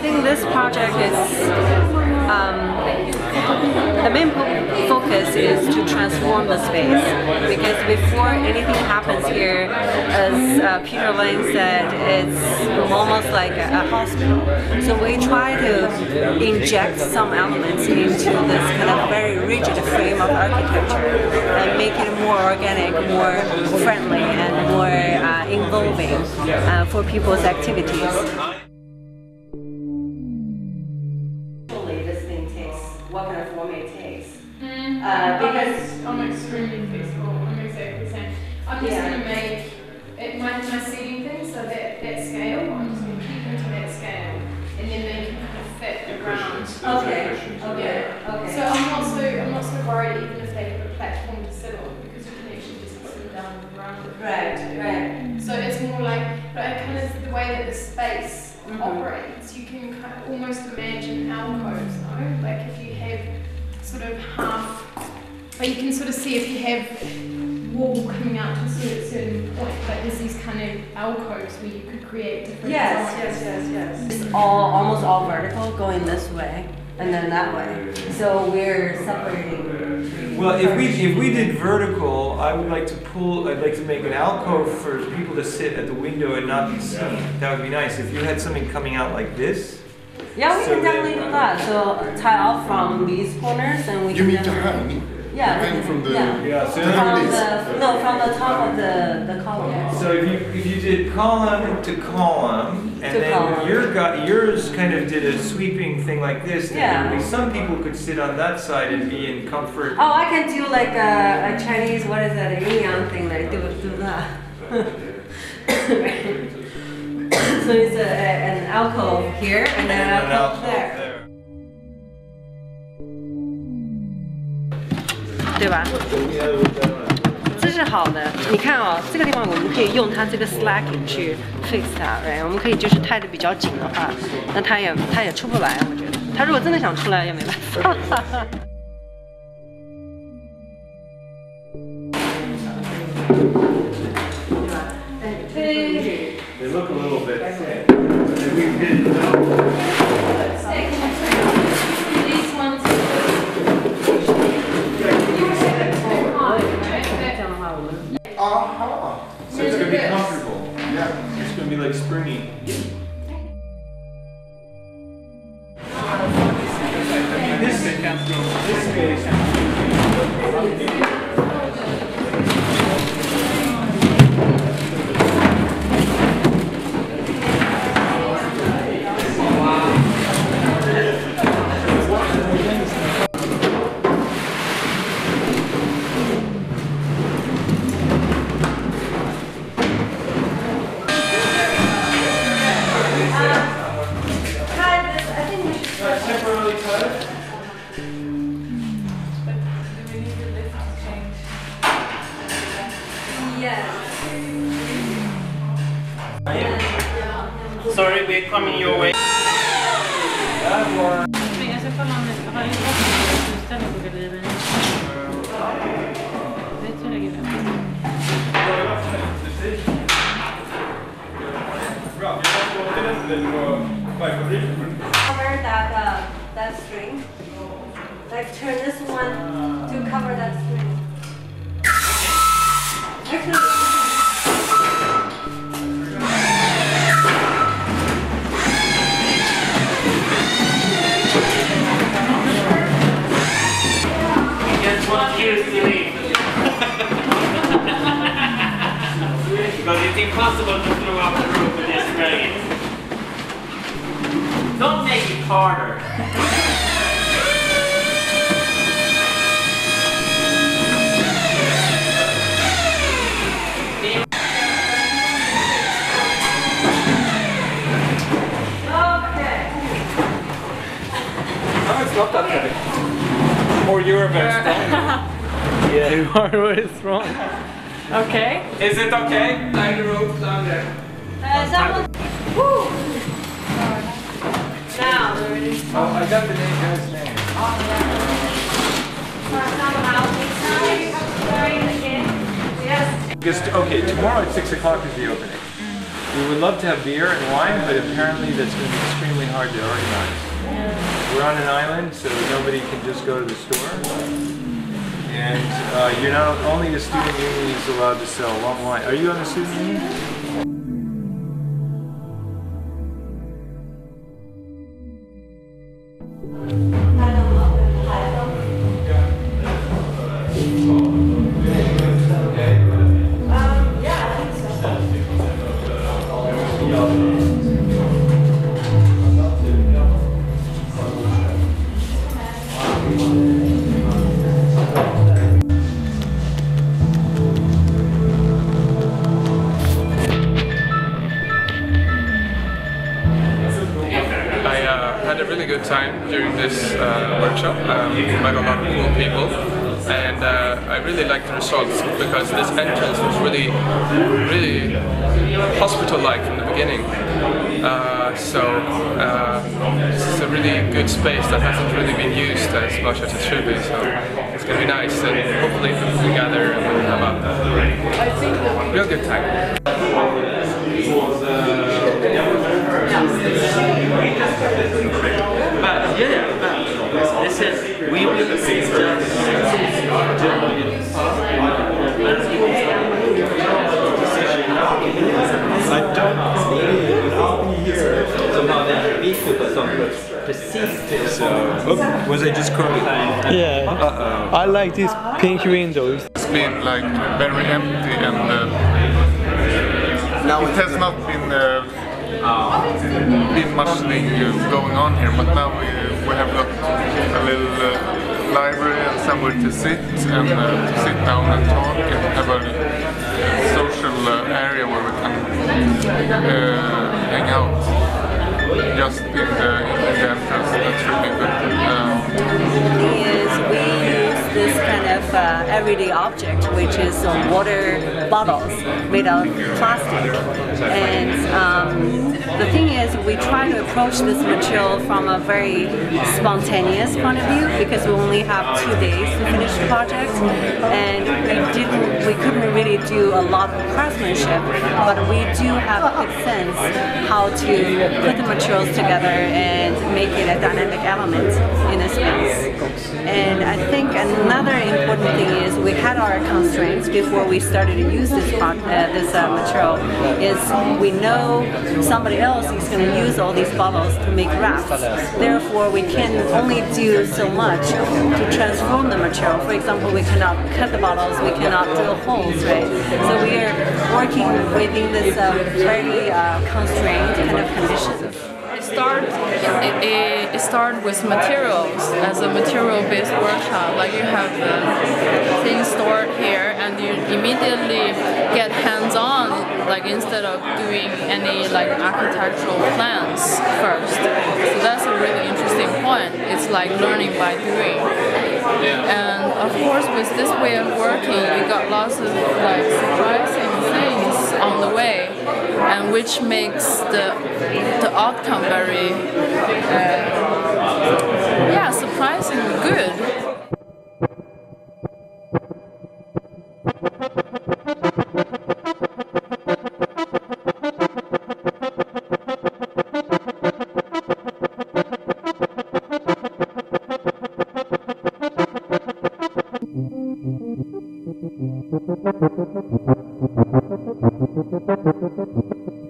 think this project is the main focus is to transform the space, because before anything happens here, as Peter Lang said, it's almost like a hospital. So we try to inject some elements into this kind of very rigid frame of architecture and make it more organic, more friendly, and more involving for people's activities. This thing takes what kind of form it takes. Because I'm extremely flexible. I'm exactly the same. I'm just going to make it my seating thing so that scale. I'm just going to keep it to that scale, and then they can kind of fit around. Okay. So I'm not so worried even if they put a platform to sit on, because you can actually just sit down around it. Right. So it's more like, but I kind of the way that the space operates, you can kind of almost imagine alcoves, no? Like if you have sort of half, but you can sort of see if you have wall coming out to a certain point, but there's these kind of alcoves where you could create different designs. Yes. It's almost all vertical, going this way and then that way. So we're separating. Well, if we did vertical, I'd like to make an alcove for people to sit at the window and not be seen. That would be nice. If you had something coming out like this. Yeah, we can definitely do that. So tie off from these corners and we can. You mean to hang? Yeah. Hang from the. From the top of the column. So if you did column to column, and then yours kind of did a sweeping thing like this, then maybe some people could sit on that side and be in comfort. Oh, I can do like a Chinese, what is that, a yin-yang thing, like do that. So it's an alcove here and then an alcove there. 对吧？这是好的。你看哦，这个地方我们可以用它这个 slacking 去 fix 它，对，我们可以就是太的比较紧的话，那它也出不来，我觉得。它如果真的想出来也没办法。They look a little bit thick. These ones. So it's going to be comfortable. Yeah. It's going to be like springy. This space. Sorry, we're coming your way. Cover that string. Like turn this one to cover that string. Actually, Because it's impossible to throw up the roof with this rain. Don't make it harder. No, it's not that heavy. Or you're very strong. Yeah, you are very strong. okay. Is it okay? Line the rope down there. Now, Oh, I got the guy's name. Yes. Just, okay, tomorrow at 6 o'clock is the opening. We would love to have beer and wine, but apparently that's going to be extremely hard to organize. We're on an island, so nobody can just go to the store. And you're not only the student union is allowed to sell long wine. Are you on the student union? Had a really good time during this workshop. Met a lot of cool people, and I really liked the results because this entrance was really hospital-like from the beginning. This is a really good space that hasn't really been used as much as it should be. So it's gonna be nice, and hopefully people can gather and have a real good time. This is we will see I don't here. Was I just quoted? Yeah. I like these pink windows. It's been like very empty, and it has not been much thing going on here. But now we have got a little library and somewhere to sit and to sit down and talk and have a social area where we can hang out. Just in the entrance, that's really good. We use this kind of everyday object, which is water bottles made of plastic. And the thing is, we try to approach this material from a very spontaneous point of view because we only have 2 days to finish the project, and we couldn't really do a lot of craftsmanship, but we do have a good sense how to put the materials together and make it a dynamic element in a space. And I think another important thing is we had our constraints before we started to use this material. Is we know somebody else is going to use all these bottles to make rafts. Therefore, we can only do so much to transform the material. For example, we cannot cut the bottles, we cannot drill holes, right? So we are working within this very constrained kind of conditions. It started with materials as a material-based workshop. Like you have things stored here, and you immediately get hands-on. Like instead of doing any like architectural plans first. So that's a really interesting point. It's like learning by doing. And of course, with this way of working, we got lots of like surprising things on the way, and which makes the outcome very surprisingly good. Thank you.